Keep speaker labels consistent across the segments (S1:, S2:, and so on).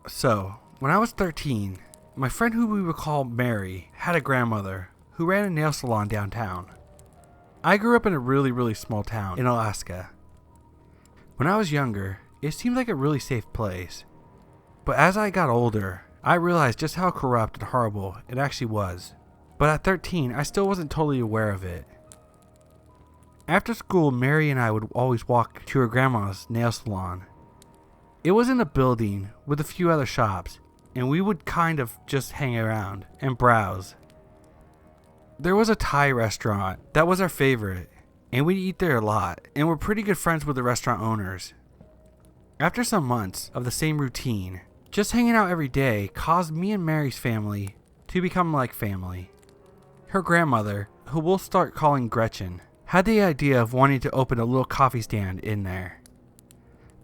S1: So, when I was 13, my friend who we would call Mary had a grandmother who ran a nail salon downtown. I grew up in a really small town in Alaska. When I was younger, it seemed like a really safe place. But as I got older, I realized just how corrupt and horrible it actually was. But at 13, I still wasn't totally aware of it. After school, Mary and I would always walk to her grandma's nail salon. It was in a building with a few other shops, and we would kind of just hang around and browse. There was a Thai restaurant that was our favorite, and we'd eat there a lot, and were pretty good friends with the restaurant owners. After some months of the same routine, just hanging out every day caused me and Mary's family to become like family. Her grandmother, who we'll start calling Gretchen, had the idea of wanting to open a little coffee stand in there.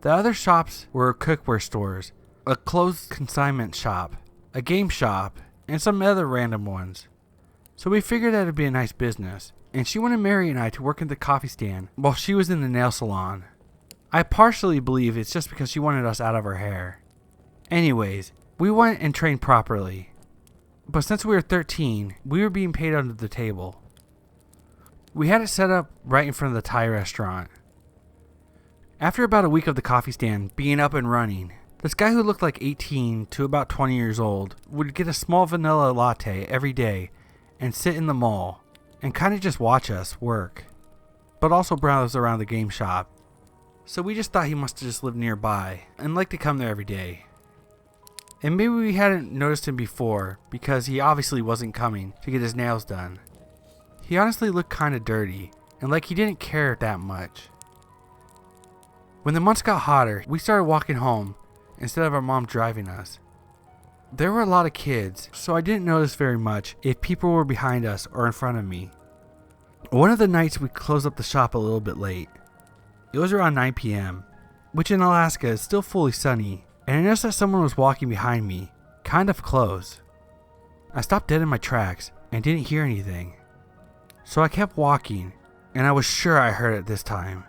S1: The other shops were cookware stores, a clothes consignment shop, a game shop, and some other random ones. So we figured that it'd be a nice business, and she wanted Mary and I to work at the coffee stand while she was in the nail salon. I partially believe it's just because she wanted us out of her hair. Anyways, we went and trained properly. But since we were 13, we were being paid under the table. We had it set up right in front of the Thai restaurant. After about a week of the coffee stand being up and running, this guy who looked like 18 to about 20 years old would get a small vanilla latte every day and sit in the mall and kind of just watch us work, but also browse around the game shop. So we just thought he must have just lived nearby and liked to come there every day. And maybe we hadn't noticed him before because he obviously wasn't coming to get his nails done. He honestly looked kind of dirty and like he didn't care that much. When the months got hotter, we started walking home instead of our mom driving us. There were a lot of kids, so I didn't notice very much if people were behind us or in front of me. One of the nights we closed up the shop a little bit late. It was around 9 p.m., which in Alaska is still fully sunny, and I noticed that someone was walking behind me, kind of close. I stopped dead in my tracks and didn't hear anything. So I kept walking, and I was sure I heard it this time.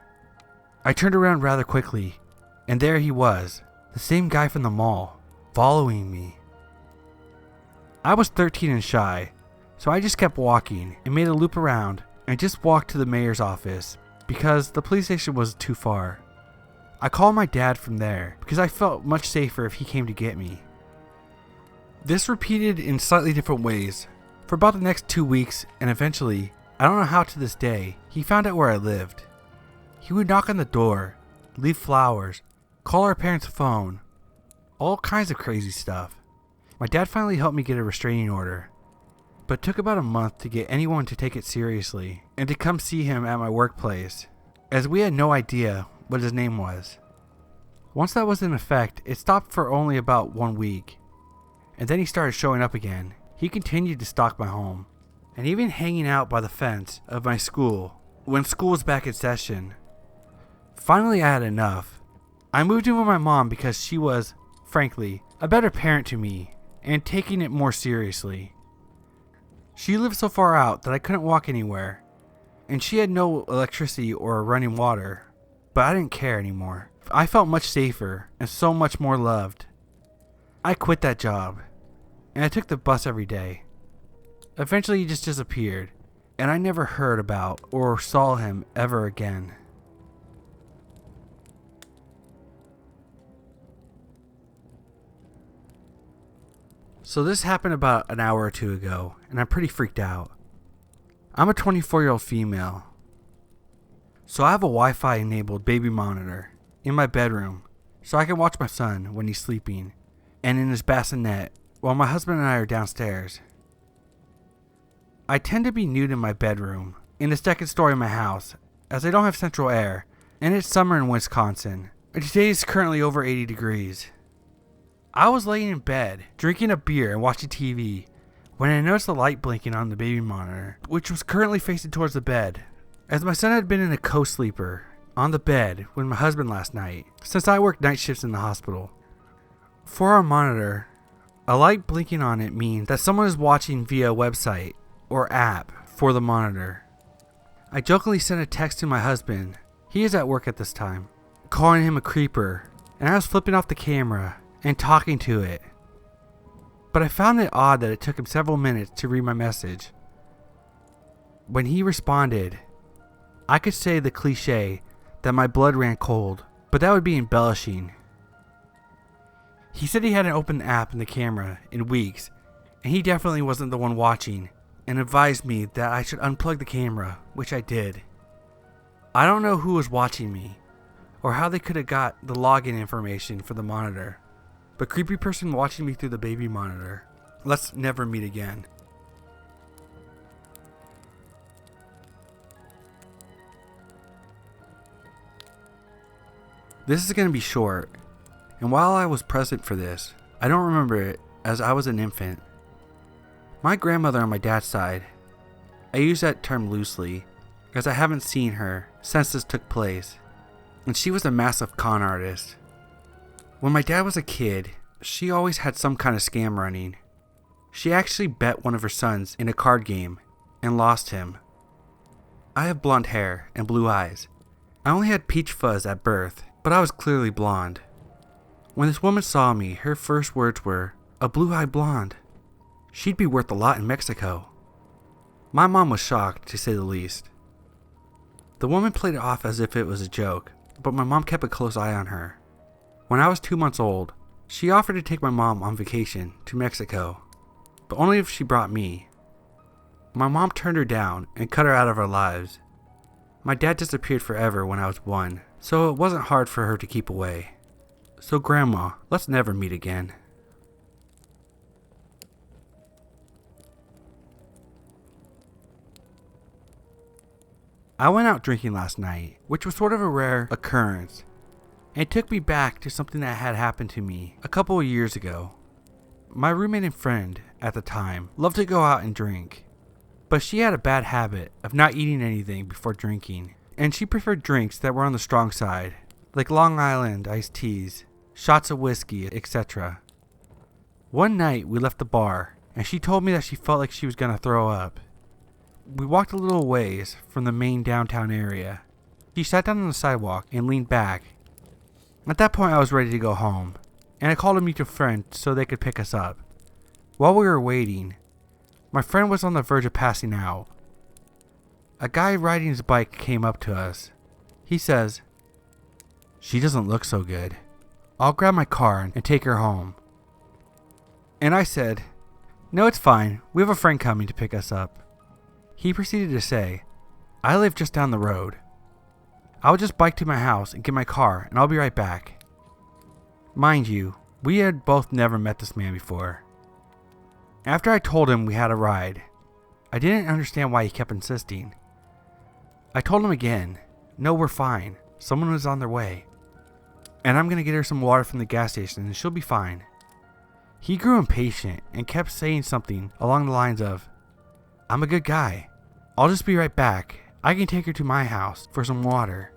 S1: I turned around rather quickly, and there he was, the same guy from the mall, following me. I was 13 and shy, so I just kept walking and made a loop around and just walked to the mayor's office because the police station was too far. I called my dad from there because I felt much safer if he came to get me. This repeated in slightly different ways for about the next 2 weeks, and eventually, I don't know how to this day, he found out where I lived. He would knock on the door, leave flowers, call our parents' phone, all kinds of crazy stuff. My dad finally helped me get a restraining order, but it took about a month to get anyone to take it seriously and to come see him at my workplace, as we had no idea what his name was. Once that was in effect, it stopped for only about 1 week, and then he started showing up again. He continued to stalk my home, and even hanging out by the fence of my school when school was back in session. Finally, I had enough. I moved in with my mom because she was, frankly, a better parent to me and taking it more seriously. She lived so far out that I couldn't walk anywhere, and she had no electricity or running water, but I didn't care anymore. I felt much safer and so much more loved. I quit that job, and I took the bus every day. Eventually he just disappeared, and I never heard about or saw him ever again. So this happened about an hour or two ago, and I'm pretty freaked out. I'm a 24-year-old female, so I have a Wi-Fi enabled baby monitor in my bedroom so I can watch my son when he's sleeping and in his bassinet while my husband and I are downstairs. I tend to be nude in my bedroom in the second story of my house as I don't have central air, and it's summer in Wisconsin. Today is currently over 80 degrees. I was laying in bed, drinking a beer and watching TV, when I noticed the light blinking on the baby monitor, which was currently facing towards the bed, as my son had been in a co-sleeper on the bed with my husband last night, since I work night shifts in the hospital. For our monitor, a light blinking on it means that someone is watching via a website or app for the monitor. I jokingly sent a text to my husband, he is at work at this time, calling him a creeper, and I was flipping off the camera and talking to it. But I found it odd that it took him several minutes to read my message. When he responded, I could say the cliche that my blood ran cold, but that would be embellishing. He said he hadn't opened the app and the camera in weeks, and he definitely wasn't the one watching, and advised me that I should unplug the camera, which I did. I don't know who was watching me, or how they could have got the login information for the monitor, but creepy person watching me through the baby monitor. Let's never meet again. This is going to be short, and while I was present for this, I don't remember it as I was an infant. My grandmother on my dad's side, I use that term loosely, as I haven't seen her since this took place, and she was a massive con artist. When my dad was a kid, she always had some kind of scam running. She actually bet one of her sons in a card game, and lost him. I have blonde hair and blue eyes. I only had peach fuzz at birth, but I was clearly blonde. When this woman saw me, her first words were, "A blue-eyed blonde. She'd be worth a lot in Mexico." My mom was shocked, to say the least. The woman played it off as if it was a joke, but my mom kept a close eye on her. When I was 2 months old, she offered to take my mom on vacation to Mexico, but only if she brought me. My mom turned her down and cut her out of our lives. My dad disappeared forever when I was 1, so it wasn't hard for her to keep away. So Grandma, let's never meet again. I went out drinking last night, which was sort of a rare occurrence, and it took me back to something that had happened to me a couple of years ago. My roommate and friend at the time loved to go out and drink, but she had a bad habit of not eating anything before drinking, and she preferred drinks that were on the strong side, like Long Island iced teas, shots of whiskey, etc. One night we left the bar, and she told me that she felt like she was gonna throw up. We walked a little ways from the main downtown area. She sat down on the sidewalk and leaned back. At that point I was ready to go home, and I called a mutual friend so they could pick us up. While we were waiting, my friend was on the verge of passing out. A guy riding his bike came up to us. He says, "She doesn't look so good. I'll grab my car and take her home." And I said, "No, it's fine. We have a friend coming to pick us up." He proceeded to say, "I live just down the road. I'll just bike to my house and get my car and I'll be right back." Mind you, we had both never met this man before. After I told him we had a ride, I didn't understand why he kept insisting. I told him again, "No, we're fine. Someone was on their way. And I'm going to get her some water from the gas station and she'll be fine." He grew impatient and kept saying something along the lines of, "I'm a good guy. I'll just be right back. I can take her to my house for some water."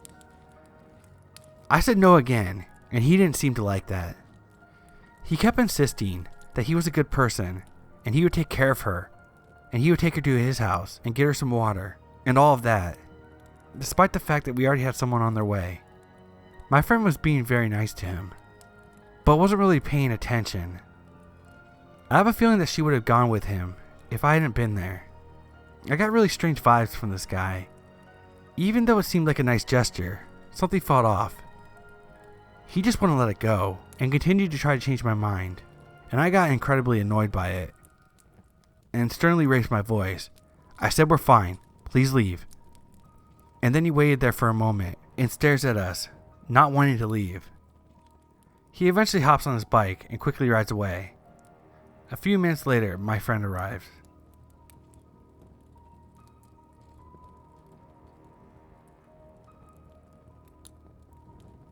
S1: I said no again, and he didn't seem to like that. He kept insisting that he was a good person, and he would take care of her, and he would take her to his house and get her some water, and all of that, despite the fact that we already had someone on their way. My friend was being very nice to him, but wasn't really paying attention. I have a feeling that she would have gone with him if I hadn't been there. I got really strange vibes from this guy. Even though it seemed like a nice gesture, something felt off. He just wouldn't let it go, and continued to try to change my mind, and I got incredibly annoyed by it, and sternly raised my voice. I said, "We're fine, please leave." And then he waited there for a moment, and stares at us, not wanting to leave. He eventually hops on his bike, and quickly rides away. A few minutes later, my friend arrives.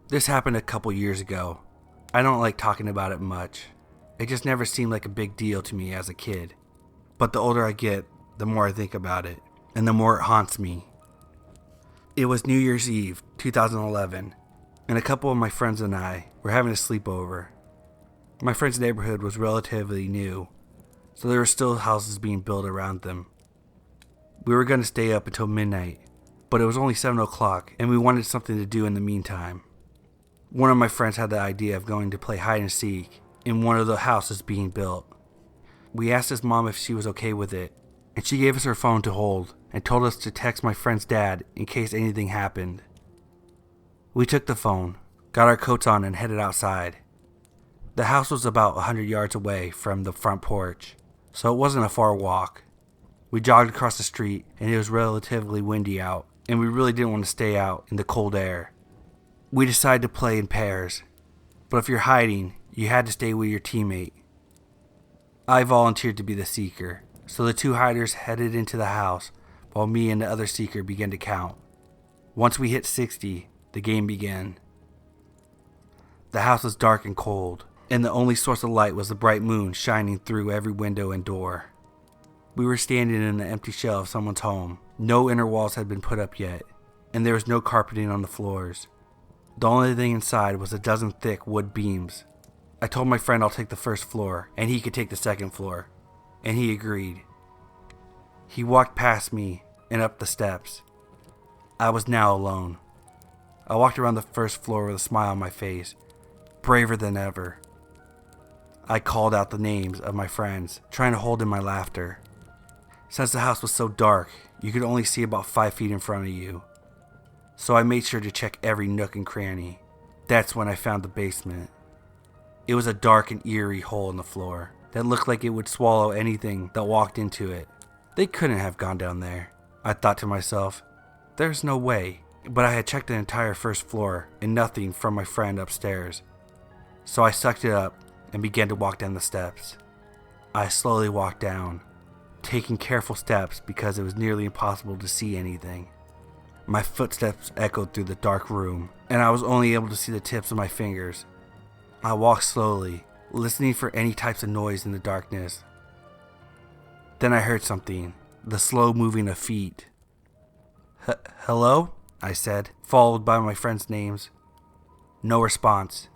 S1: This happened a couple years ago. I don't like talking about it much. It just never seemed like a big deal to me as a kid. But the older I get, the more I think about it, and the more it haunts me. It was New Year's Eve, 2011, and a couple of my friends and I were having a sleepover. My friend's neighborhood was relatively new, so there were still houses being built around them. We were going to stay up until midnight, but it was only 7 o'clock, and we wanted something to do in the meantime. One of my friends had the idea of going to play hide and seek, in one of the houses being built. We asked his mom if she was okay with it, and she gave us her phone to hold and told us to text my friend's dad in case anything happened. We took the phone, got our coats on, and headed outside. The house was about 100 yards away from the front porch, so it wasn't a far walk. We jogged across the street, and it was relatively windy out, and we really didn't want to stay out in the cold air. We decided to play in pairs, but if you're hiding, you had to stay with your teammate. I volunteered to be the seeker, so the two hiders headed into the house while me and the other seeker began to count. Once we hit 60, the game began. The house was dark and cold, and the only source of light was the bright moon shining through every window and door. We were standing in an empty shell of someone's home. No inner walls had been put up yet, and there was no carpeting on the floors. The only thing inside was a dozen thick wood beams. I told my friend I'll take the first floor, and he could take the second floor, and he agreed. He walked past me and up the steps. I was now alone. I walked around the first floor with a smile on my face, braver than ever. I called out the names of my friends, trying to hold in my laughter. Since the house was so dark, you could only see about 5 feet in front of you. So I made sure to check every nook and cranny. That's when I found the basement. It was a dark and eerie hole in the floor that looked like it would swallow anything that walked into it. They couldn't have gone down there, I thought to myself. There's no way. But I had checked the entire first floor and nothing from my friend upstairs. So I sucked it up and began to walk down the steps. I slowly walked down, taking careful steps because it was nearly impossible to see anything. My footsteps echoed through the dark room, and I was only able to see the tips of my fingers. I walked slowly, listening for any types of noise in the darkness. Then I heard something, the slow moving of feet. Hello? I said, followed by my friends' names. No response.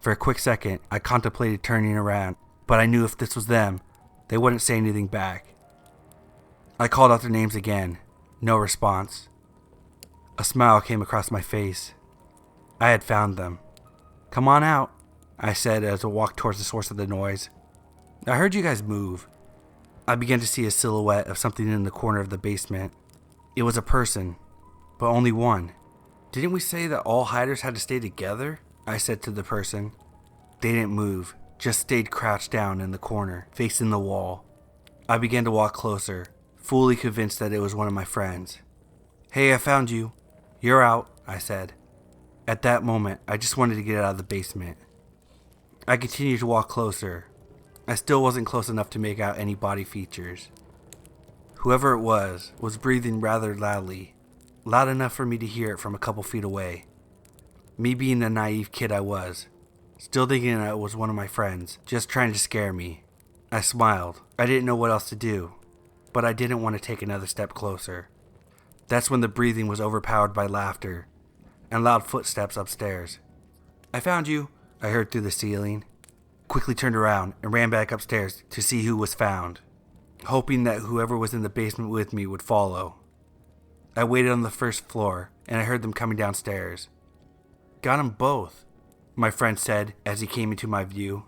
S1: For a quick second, I contemplated turning around, but I knew if this was them, they wouldn't say anything back. I called out their names again. No response. A smile came across my face. I had found them. Come on out, I said as I walked towards the source of the noise. I heard you guys move. I began to see a silhouette of something in the corner of the basement. It was a person, but only one. Didn't we say that all hiders had to stay together? I said to the person. They didn't move, just stayed crouched down in the corner, facing the wall. I began to walk closer, fully convinced that it was one of my friends. Hey, I found you. You're out, I said. At that moment, I just wanted to get out of the basement. I continued to walk closer. I still wasn't close enough to make out any body features. Whoever it was breathing rather loudly, loud enough for me to hear it from a couple feet away. Me being the naive kid I was, still thinking that it was one of my friends, just trying to scare me. I smiled. I didn't know what else to do, but I didn't want to take another step closer. That's when the breathing was overpowered by laughter and loud footsteps upstairs. I found you, I heard through the ceiling. Quickly turned around and ran back upstairs to see who was found, hoping that whoever was in the basement with me would follow. I waited on the first floor and I heard them coming downstairs. Got them both, my friend said as he came into my view.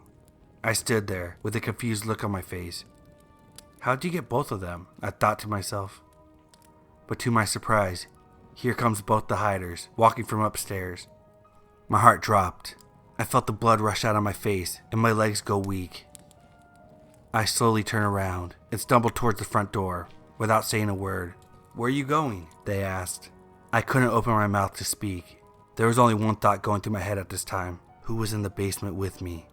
S1: I stood there with a confused look on my face. How'd you get both of them? I thought to myself. But to my surprise, here comes both the hiders, walking from upstairs. My heart dropped. I felt the blood rush out of my face and my legs go weak. I slowly turned around and stumbled towards the front door without saying a word. Where are you going? They asked. I couldn't open my mouth to speak. There was only one thought going through my head at this time. Who was in the basement with me?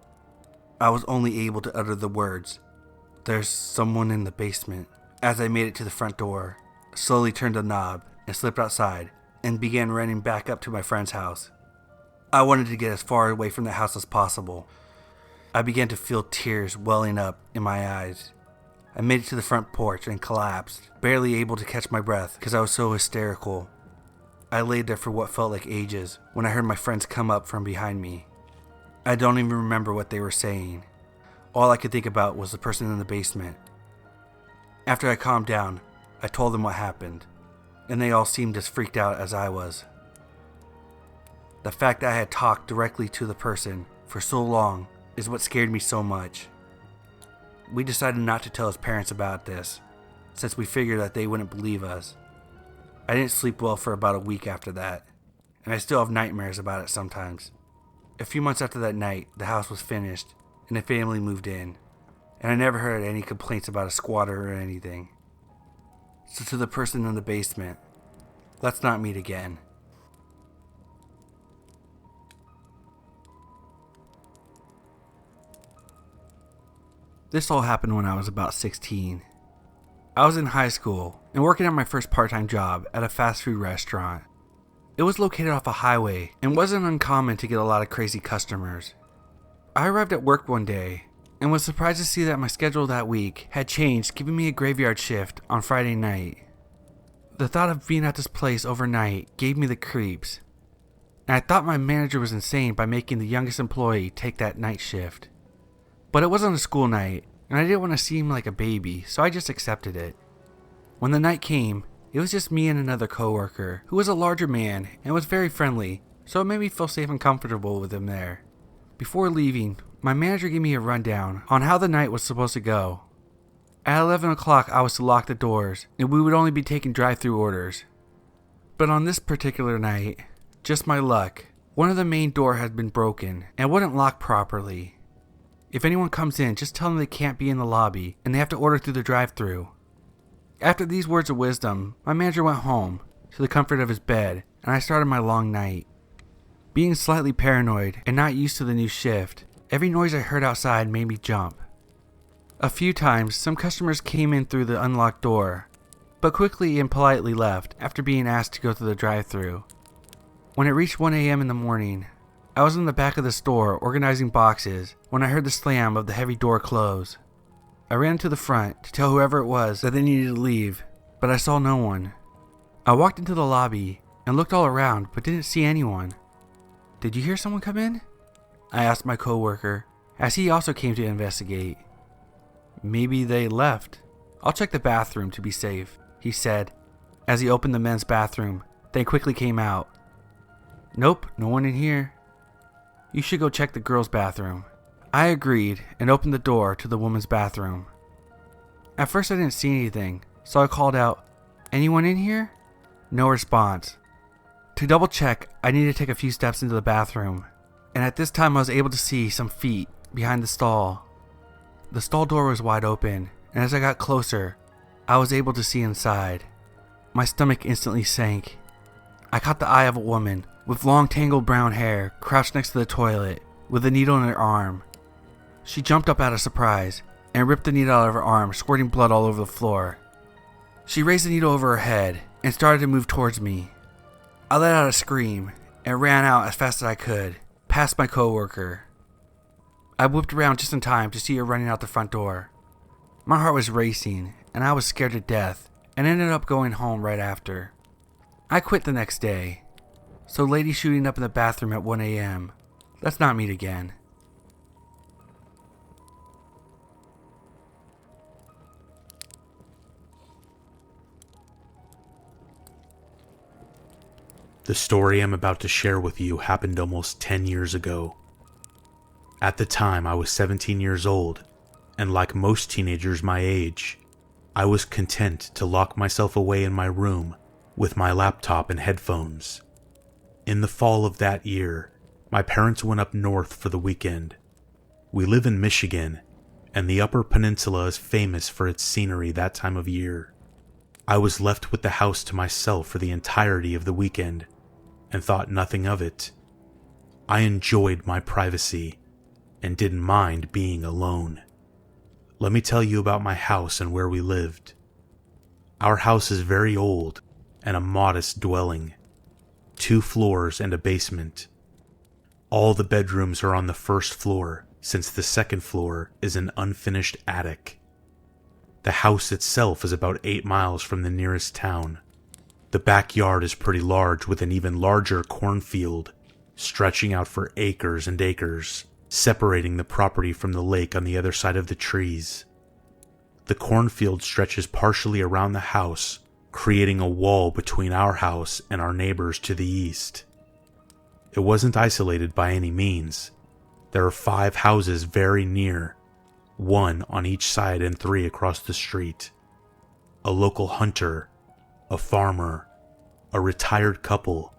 S1: I was only able to utter the words, "There's someone in the basement." As I made it to the front door, slowly turned the knob and slipped outside and began running back up to my friend's house. I wanted to get as far away from the house as possible. I began to feel tears welling up in my eyes. I made it to the front porch and collapsed, barely able to catch my breath because I was so hysterical. I laid there for what felt like ages when I heard my friends come up from behind me. I don't even remember what they were saying. All I could think about was the person in the basement. After I calmed down, I told them what happened, and they all seemed as freaked out as I was. The fact that I had talked directly to the person for so long is what scared me so much. We decided not to tell his parents about this, since we figured that they wouldn't believe us. I didn't sleep well for about a week after that, and I still have nightmares about it sometimes. A few months after that night, the house was finished, and the family moved in, and I never heard any complaints about a squatter or anything. So to the person in the basement, let's not meet again. This all happened when I was about 16. I was in high school and working at my first part-time job at a fast food restaurant. It was located off a highway and wasn't uncommon to get a lot of crazy customers. I arrived at work one day and was surprised to see that my schedule that week had changed, giving me a graveyard shift on Friday night. The thought of being at this place overnight gave me the creeps, and I thought my manager was insane by making the youngest employee take that night shift. But it wasn't a school night, and I didn't want to seem like a baby, so I just accepted it. When the night came, it was just me and another coworker, who was a larger man and was very friendly, so it made me feel safe and comfortable with him there. Before leaving, my manager gave me a rundown on how the night was supposed to go. At 11 o'clock, I was to lock the doors, and we would only be taking drive-through orders. But on this particular night, just my luck, one of the main door had been broken and wouldn't lock properly. If anyone comes in, just tell them they can't be in the lobby and they have to order through the drive-thru. After these words of wisdom, my manager went home to the comfort of his bed, and I started my long night. Being slightly paranoid and not used to the new shift, every noise I heard outside made me jump. A few times, some customers came in through the unlocked door, but quickly and politely left after being asked to go through the drive-thru. When it reached 1 a.m. in the morning, I was in the back of the store organizing boxes when I heard the slam of the heavy door close. I ran to the front to tell whoever it was that they needed to leave, but I saw no one. I walked into the lobby and looked all around but didn't see anyone. "Did you hear someone come in?" I asked my coworker, as he also came to investigate. "Maybe they left. I'll check the bathroom to be safe," he said, as he opened the men's bathroom, then quickly came out. "Nope, no one in here." "You should go check the girls' bathroom." I agreed and opened the door to the women's bathroom. At first I didn't see anything, so I called out, "Anyone in here?" No response. To double check, I needed to take a few steps into the bathroom, and at this time I was able to see some feet behind the stall. The stall door was wide open, and as I got closer, I was able to see inside. My stomach instantly sank. I caught the eye of a woman with long tangled brown hair crouched next to the toilet with a needle in her arm. She jumped up out of surprise and ripped the needle out of her arm, squirting blood all over the floor. She raised the needle over her head and started to move towards me. I let out a scream and ran out as fast as I could, past my coworker. I whipped around just in time to see her running out the front door. My heart was racing and I was scared to death and ended up going home right after. I quit the next day. So lady shooting up in the bathroom at 1 a.m. Let's not meet again.
S2: The story I'm about to share with you happened almost 10 years ago. At the time, I was 17 years old, and like most teenagers my age, I was content to lock myself away in my room with my laptop and headphones. In the fall of that year, my parents went up north for the weekend. We live in Michigan, and the Upper Peninsula is famous for its scenery that time of year. I was left with the house to myself for the entirety of the weekend, and thought nothing of it. I enjoyed my privacy, and didn't mind being alone. Let me tell you about my house and where we lived. Our house is very old, and a modest dwelling. 2 floors and a basement. All the bedrooms are on the first floor, since the second floor is an unfinished attic. The house itself is about 8 miles from the nearest town. The backyard is pretty large, with an even larger cornfield, stretching out for acres and acres, separating the property from the lake on the other side of the trees. The cornfield stretches partially around the house, creating a wall between our house and our neighbors to the east. It wasn't isolated by any means. There are 5 houses very near, 1 on each side and 3 across the street. A local hunter, a farmer, a retired couple,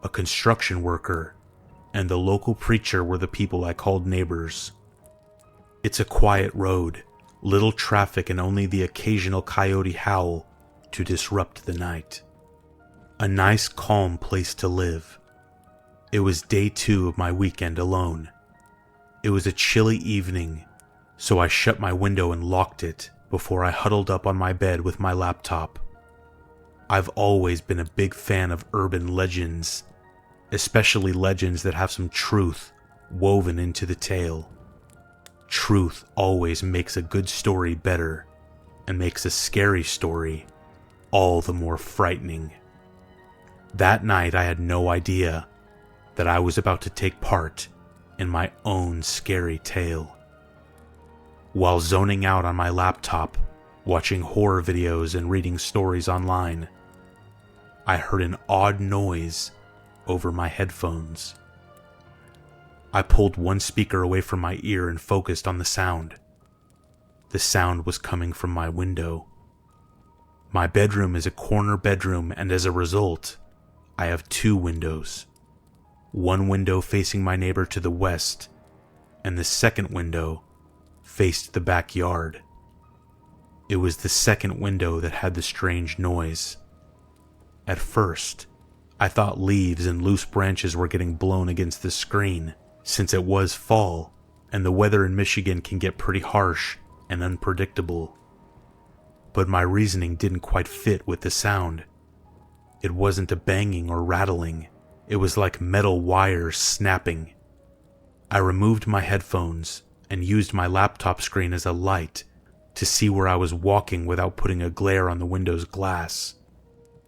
S2: a construction worker, and the local preacher were the people I called neighbors. It's a quiet road, little traffic, and only the occasional coyote howl to disrupt the night. A nice, calm place to live. It was day 2 of my weekend alone. It was a chilly evening, so I shut my window and locked it before I huddled up on my bed with my laptop. I've always been a big fan of urban legends, especially legends that have some truth woven into the tale. Truth always makes a good story better and makes a scary story all the more frightening. That night I had no idea that I was about to take part in my own scary tale. While zoning out on my laptop, watching horror videos and reading stories online, I heard an odd noise over my headphones. I pulled one speaker away from my ear and focused on the sound. The sound was coming from my window. My bedroom is a corner bedroom, and as a result, I have 2 windows. One window facing my neighbor to the west, and the second window faced the backyard. It was the second window that had the strange noise. At first, I thought leaves and loose branches were getting blown against the screen, since it was fall, and the weather in Michigan can get pretty harsh and unpredictable. But my reasoning didn't quite fit with the sound. It wasn't a banging or rattling. It was like metal wires snapping. I removed my headphones and used my laptop screen as a light to see where I was walking without putting a glare on the window's glass.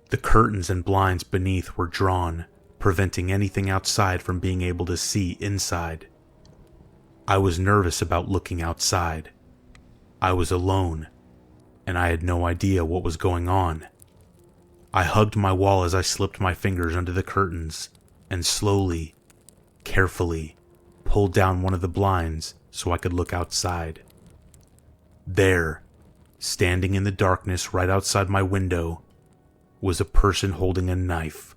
S2: The curtains and blinds beneath were drawn, preventing anything outside from being able to see inside. I was nervous about looking outside. I was alone, and I had no idea what was going on. I hugged my wall as I slipped my fingers under the curtains and slowly, carefully, pulled down one of the blinds so I could look outside. There, standing in the darkness right outside my window, was a person holding a knife.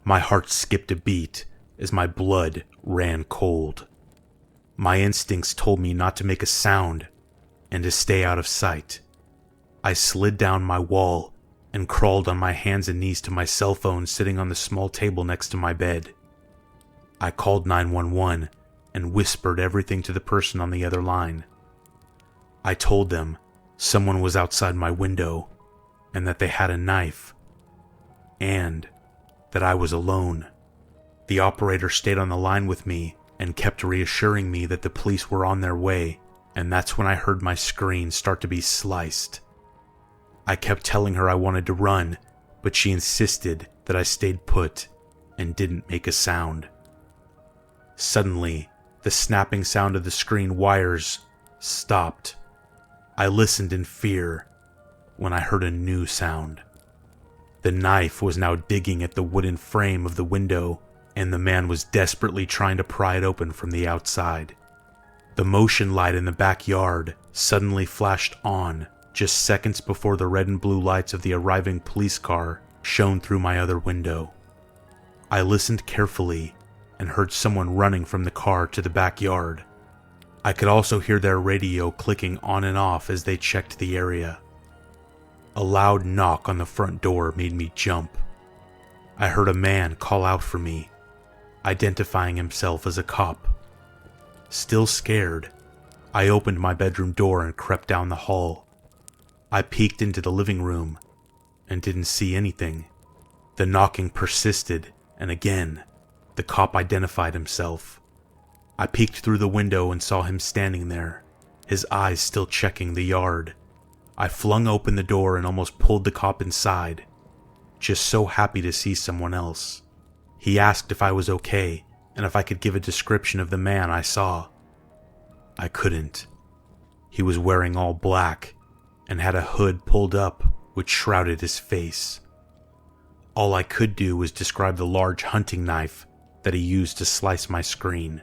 S2: My heart skipped a beat as my blood ran cold. My instincts told me not to make a sound and to stay out of sight. I slid down my wall and crawled on my hands and knees to my cell phone sitting on the small table next to my bed. I called 911 and whispered everything to the person on the other line. I told them someone was outside my window and that they had a knife, and that I was alone. The operator stayed on the line with me and kept reassuring me that the police were on their way, and that's when I heard my screen start to be sliced. I kept telling her I wanted to run, but she insisted that I stayed put and didn't make a sound. Suddenly, the snapping sound of the screen wires stopped. I listened in fear when I heard a new sound. The knife was now digging at the wooden frame of the window, and the man was desperately trying to pry it open from the outside. The motion light in the backyard suddenly flashed on just seconds before the red and blue lights of the arriving police car shone through my other window. I listened carefully and heard someone running from the car to the backyard. I could also hear their radio clicking on and off as they checked the area. A loud knock on the front door made me jump. I heard a man call out for me, identifying himself as a cop. Still scared, I opened my bedroom door and crept down the hall. I peeked into the living room and didn't see anything. The knocking persisted, and again, the cop identified himself. I peeked through the window and saw him standing there, his eyes still checking the yard. I flung open the door and almost pulled the cop inside, just so happy to see someone else. He asked if I was okay and if I could give a description of the man I saw. I couldn't. He was wearing all black and had a hood pulled up which shrouded his face. All I could do was describe the large hunting knife that he used to slice my screen.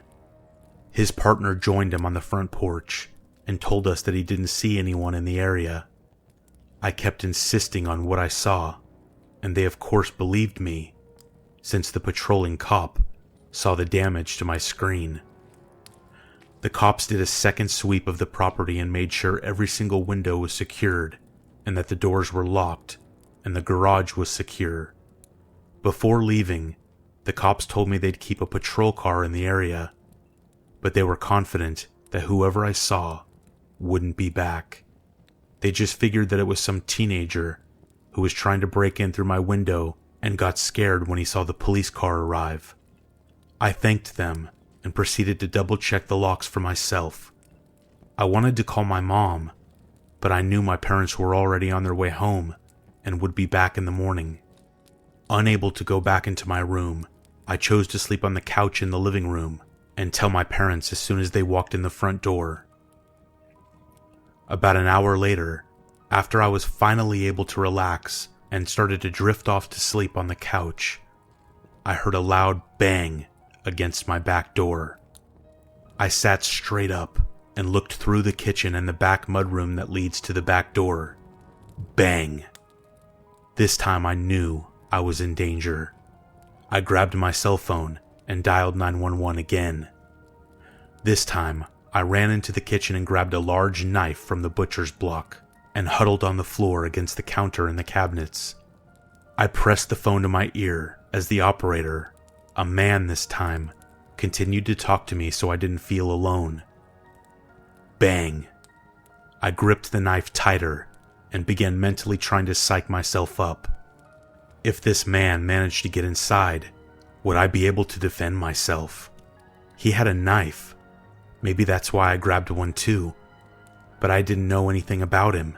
S2: His partner joined him on the front porch and told us that he didn't see anyone in the area. I kept insisting on what I saw, and they of course believed me, since the patrolling cop saw the damage to my screen. The cops did a second sweep of the property and made sure every single window was secured and that the doors were locked and the garage was secure. Before leaving, the cops told me they'd keep a patrol car in the area, but they were confident that whoever I saw wouldn't be back. They just figured that it was some teenager who was trying to break in through my window and got scared when he saw the police car arrive. I thanked them and proceeded to double-check the locks for myself. I wanted to call my mom, but I knew my parents were already on their way home and would be back in the morning. Unable to go back into my room, I chose to sleep on the couch in the living room and tell my parents as soon as they walked in the front door. About an hour later, after I was finally able to relax and started to drift off to sleep on the couch, I heard a loud bang against my back door. I sat straight up and looked through the kitchen and the back mudroom that leads to the back door. Bang! This time I knew I was in danger. I grabbed my cell phone and dialed 911 again. This time, I ran into the kitchen and grabbed a large knife from the butcher's block and huddled on the floor against the counter and the cabinets. I pressed the phone to my ear as the operator, a man this time, continued to talk to me so I didn't feel alone. Bang! I gripped the knife tighter and began mentally trying to psych myself up. If this man managed to get inside, would I be able to defend myself? He had a knife. Maybe that's why I grabbed one too. But I didn't know anything about him.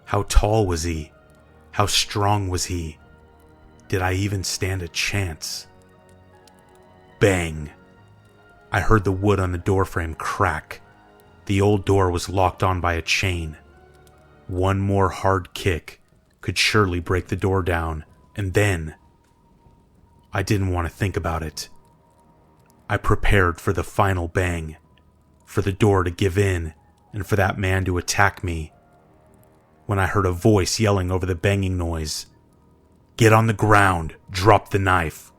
S2: How tall was he? How strong was he? Did I even stand a chance? Bang! I heard the wood on the doorframe crack. The old door was locked on by a chain. One more hard kick could surely break the door down, and then... I didn't want to think about it. I prepared for the final bang, for the door to give in, and for that man to attack me, when I heard a voice yelling over the banging noise. "Get on the ground! Drop the knife!"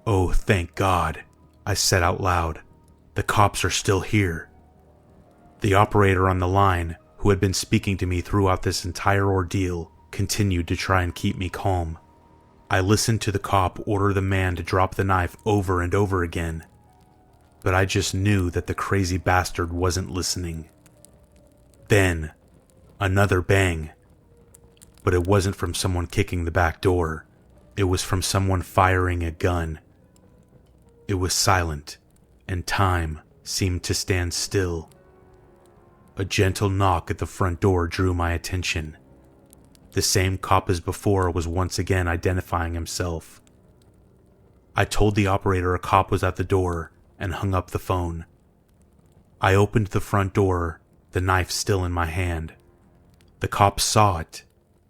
S2: "Oh, thank God," I said out loud. "The cops are still here." The operator on the line, who had been speaking to me throughout this entire ordeal, continued to try and keep me calm. I listened to the cop order the man to drop the knife over and over again, but I just knew that the crazy bastard wasn't listening. Then, another bang. But it wasn't from someone kicking the back door. It was from someone firing a gun. It was silent, and time seemed to stand still. A gentle knock at the front door drew my attention. The same cop as before was once again identifying himself. I told the operator a cop was at the door and hung up the phone. I opened the front door, the knife still in my hand. The cop saw it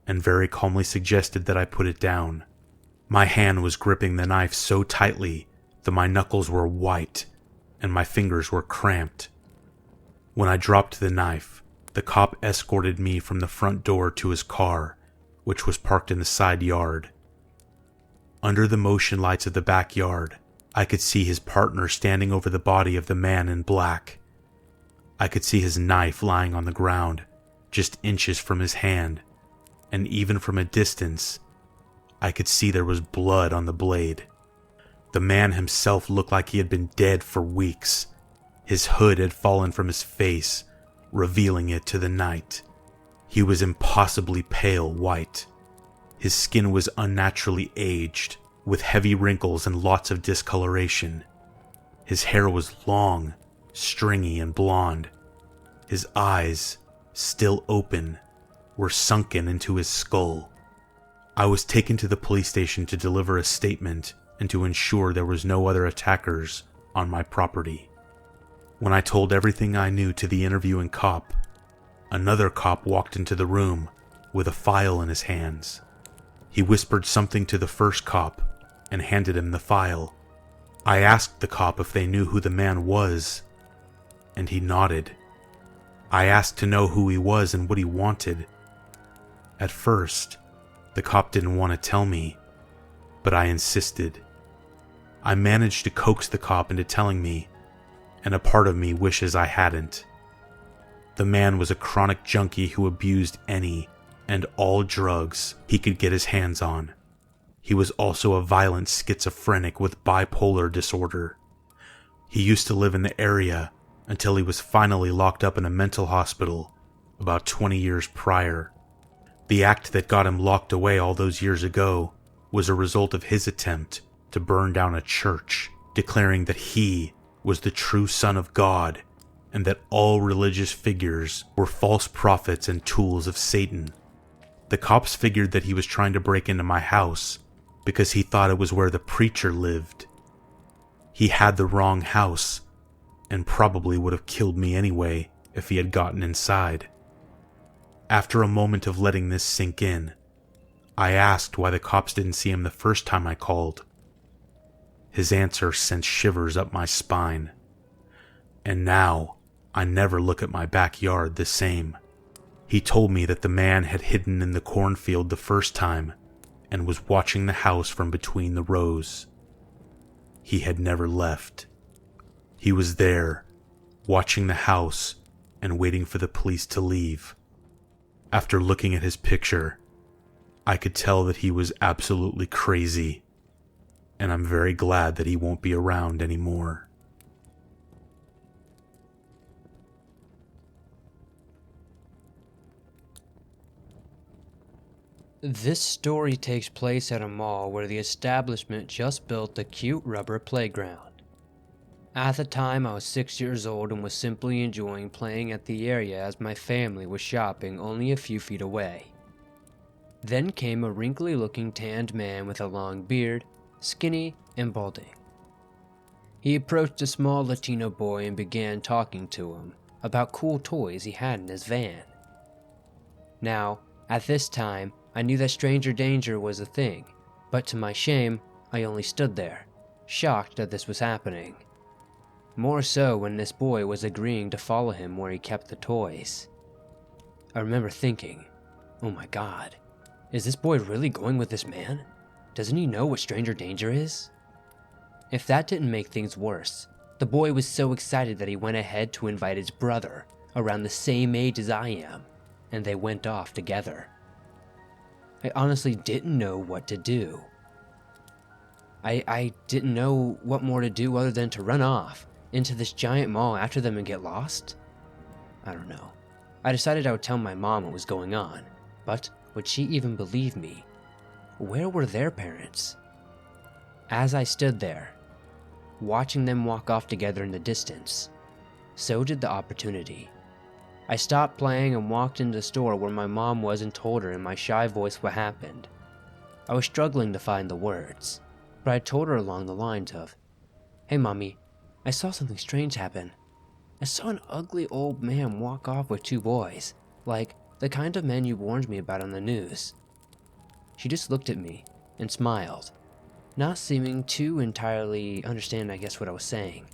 S2: and very calmly suggested that I put it down. My hand was gripping the knife so tightly that my knuckles were white and my fingers were cramped. When I dropped the knife, the cop escorted me from the front door to his car, which was parked in the side yard. Under the motion lights of the backyard, I could see his partner standing over the body of the man in black. I could see his knife lying on the ground, just inches from his hand, and even from a distance, I could see there was blood on the blade. The man himself looked like he had been dead for weeks. His hood had fallen from his face, revealing it to the night. He was impossibly pale white. His skin was unnaturally aged, with heavy wrinkles and lots of discoloration. His hair was long, stringy, and blonde. His eyes, still open, were sunken into his skull. I was taken to the police station to deliver a statement and to ensure there was no other attackers on my property. When I told everything I knew to the interviewing cop, another cop walked into the room with a file in his hands. He whispered something to the first cop and handed him the file. I asked the cop if they knew who the man was, and he nodded. I asked to know who he was and what he wanted. At first, the cop didn't want to tell me, but I insisted. I managed to coax the cop into telling me, and a part of me wishes I hadn't. The man was a chronic junkie who abused any and all drugs he could get his hands on. He was also a violent schizophrenic with bipolar disorder. He used to live in the area until he was finally locked up in a mental hospital about 20 years prior. The act that got him locked away all those years ago was a result of his attempt to burn down a church, declaring that he was the true Son of God and that all religious figures were false prophets and tools of Satan. The cops figured that he was trying to break into my house because he thought it was where the preacher lived. He had the wrong house and probably would have killed me anyway if he had gotten inside. After a moment of letting this sink in, I asked why the cops didn't see him the first time I called. His answer sent shivers up my spine. And now, I never look at my backyard the same. He told me that the man had hidden in the cornfield the first time and was watching the house from between the rows. He had never left. He was there, watching the house and waiting for the police to leave. After looking at his picture, I could tell that he was absolutely crazy, and I'm very glad that he won't be around anymore.
S3: This story takes place at a mall where the establishment just built a cute rubber playground. At the time, I was 6 years old and was simply enjoying playing at the area as my family was shopping only a few feet away. Then came a wrinkly-looking tanned man with a long beard, skinny and balding. He approached a small Latino boy and began talking to him about cool toys he had in his van. Now, at this time, I knew that stranger danger was a thing, but to my shame, I only stood there, shocked that this was happening. More so when this boy was agreeing to follow him where he kept the toys. I remember thinking, oh my god, is this boy really going with this man? Doesn't he know what stranger danger is? If that didn't make things worse, the boy was so excited that he went ahead to invite his brother, around the same age as I am, and they went off together. I honestly didn't know what to do. I didn't know what more to do other than to run off into this giant mall after them and get lost? I don't know. I decided I would tell my mom what was going on, but would she even believe me? Where were their parents? As I stood there, watching them walk off together in the distance, so did the opportunity. I stopped playing and walked into the store where my mom was and told her in my shy voice what happened. I was struggling to find the words, but I told her along the lines of, "Hey mommy, I saw something strange happen. I saw an ugly old man walk off with two boys, like the kind of men you warned me about on the news." She just looked at me and smiled, not seeming to entirely understand, I guess, what I was saying.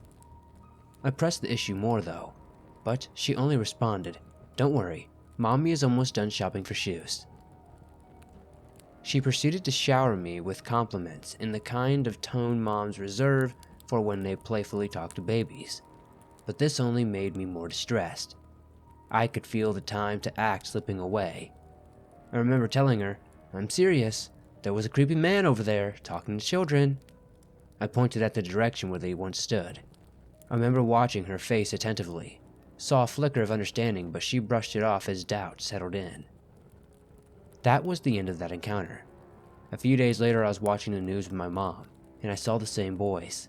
S3: I pressed the issue more though, but she only responded, "Don't worry, mommy is almost done shopping for shoes." She proceeded to shower me with compliments in the kind of tone moms reserve for when they playfully talk to babies, but this only made me more distressed. I could feel the time to act slipping away. I remember telling her, "I'm serious, there was a creepy man over there talking to children." I pointed at the direction where they once stood. I remember watching her face attentively, saw a flicker of understanding, but she brushed it off as doubt settled in. That was the end of that encounter. A few days later, I was watching the news with my mom, and I saw the same boys.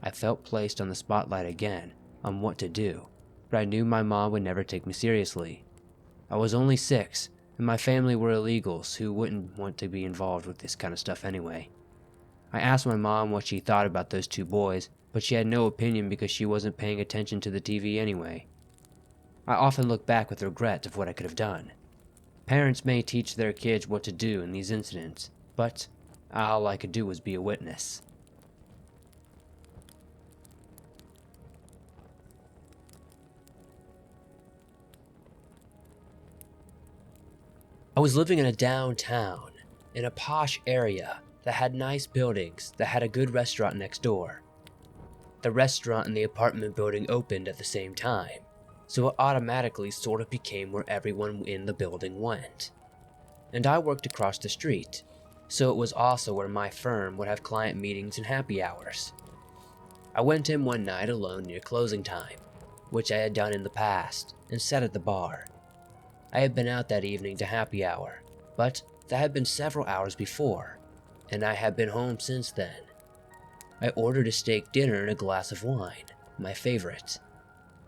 S3: I felt placed on the spotlight again on what to do, but I knew my mom would never take me seriously. I was only 6, and my family were illegals who wouldn't want to be involved with this kind of stuff anyway. I asked my mom what she thought about those two boys, but she had no opinion because she wasn't paying attention to the TV anyway. I often look back with regret of what I could have done. Parents may teach their kids what to do in these incidents, but all I could do was be a witness. I was living in a downtown, in a posh area that had nice buildings that had a good restaurant next door. The restaurant and the apartment building opened at the same time, so it automatically sort of became where everyone in the building went. And I worked across the street, so it was also where my firm would have client meetings and happy hours. I went in one night alone near closing time, which I had done in the past, and sat at the bar. I had been out that evening to happy hour, but that had been several hours before, and I had been home since then. I ordered a steak dinner and a glass of wine, my favorite.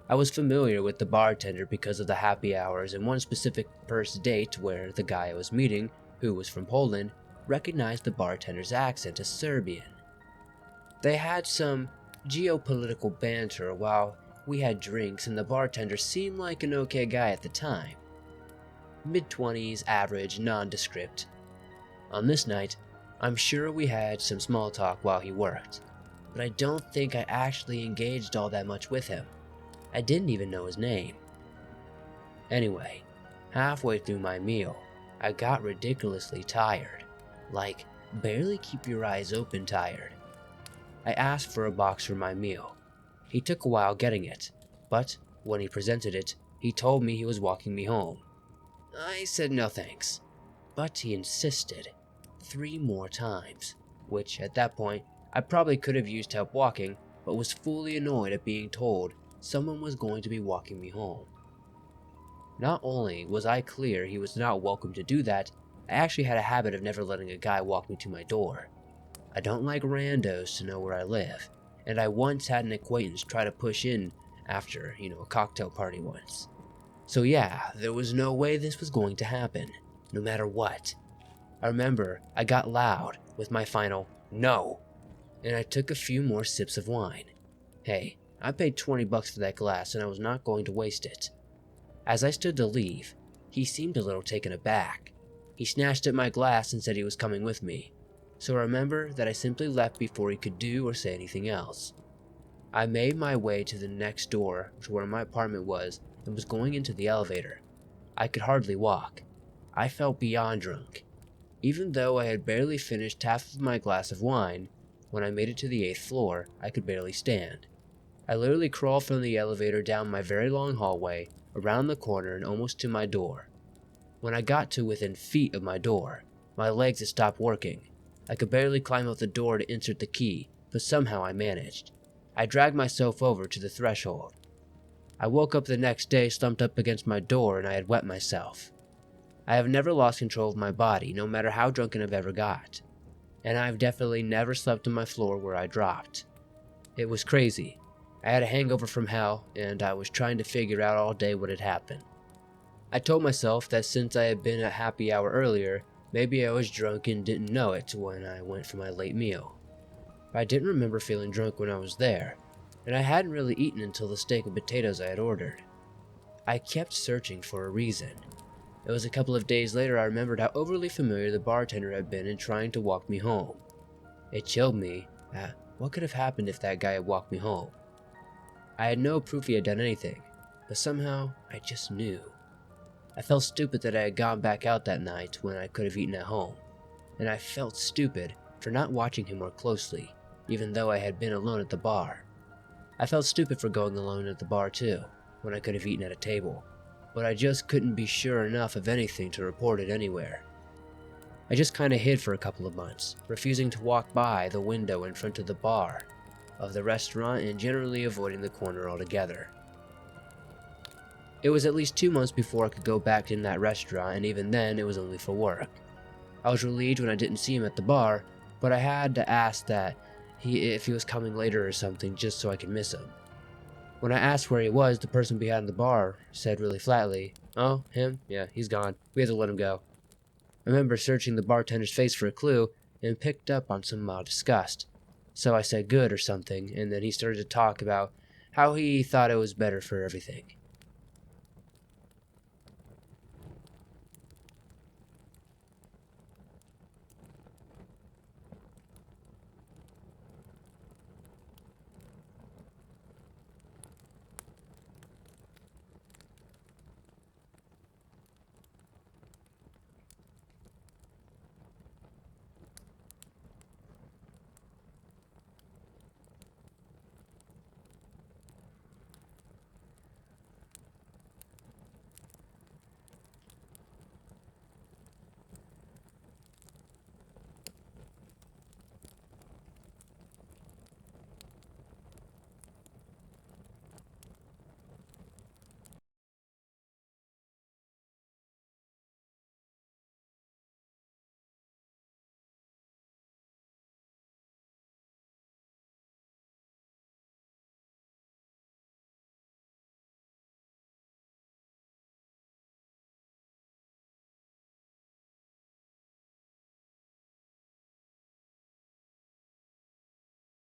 S3: I was familiar with the bartender because of the happy hours and one specific first date where the guy I was meeting, who was from Poland, recognized the bartender's accent as Serbian. They had some geopolitical banter while we had drinks, and the bartender seemed like an okay guy at the time. Mid-20s, average, nondescript. On this night, I'm sure we had some small talk while he worked, but I don't think I actually engaged all that much with him. I didn't even know his name. Anyway, halfway through my meal, I got ridiculously tired. Like, barely keep your eyes open tired. I asked for a box for my meal. He took a while getting it, but when he presented it, he told me he was walking me home. I said no thanks, but he insisted 3 more times, which at that point, I probably could have used help walking, but was fully annoyed at being told someone was going to be walking me home. Not only was I clear he was not welcome to do that, I actually had a habit of never letting a guy walk me to my door. I don't like randos to know where I live, and I once had an acquaintance try to push in after, a cocktail party once. So yeah, there was no way this was going to happen, no matter what. I remember I got loud with my final no, and I took a few more sips of wine. Hey, I paid $20 for that glass and I was not going to waste it. As I stood to leave, he seemed a little taken aback. He snatched at my glass and said he was coming with me, so I remember that I simply left before he could do or say anything else. I made my way to the next door to where my apartment was and was going into the elevator. I could hardly walk. I felt beyond drunk. Even though I had barely finished half of my glass of wine, when I made it to the 8th floor, I could barely stand. I literally crawled from the elevator down my very long hallway, around the corner and almost to my door. When I got to within feet of my door, my legs had stopped working. I could barely climb up the door to insert the key, but somehow I managed. I dragged myself over to the threshold. I woke up the next day slumped up against my door and I had wet myself. I have never lost control of my body, no matter how drunken I've ever got. And I've definitely never slept on my floor where I dropped. It was crazy. I had a hangover from hell, and I was trying to figure out all day what had happened. I told myself that since I had been at happy hour earlier, maybe I was drunk and didn't know it when I went for my late meal. But I didn't remember feeling drunk when I was there, and I hadn't really eaten until the steak and potatoes I had ordered. I kept searching for a reason. It was a couple of days later I remembered how overly familiar the bartender had been in trying to walk me home. It chilled me at what could have happened if that guy had walked me home. I had no proof he had done anything, but somehow I just knew. I felt stupid that I had gone back out that night when I could have eaten at home, and I felt stupid for not watching him more closely, even though I had been alone at the bar. I felt stupid for going alone at the bar too, when I could have eaten at a table, but I just couldn't be sure enough of anything to report it anywhere. I just kinda hid for a couple of months, refusing to walk by the window in front of the bar of the restaurant and generally avoiding the corner altogether. It was at least 2 months before I could go back in that restaurant, and even then it was only for work. I was relieved when I didn't see him at the bar, but I had to ask that if he was coming later or something just so I could miss him. When I asked where he was, the person behind the bar said really flatly, "Oh, him? Yeah, he's gone. We had to let him go." I remember searching the bartender's face for a clue and picked up on some mild disgust. So I said good or something, and then he started to talk about how he thought it was better for everything.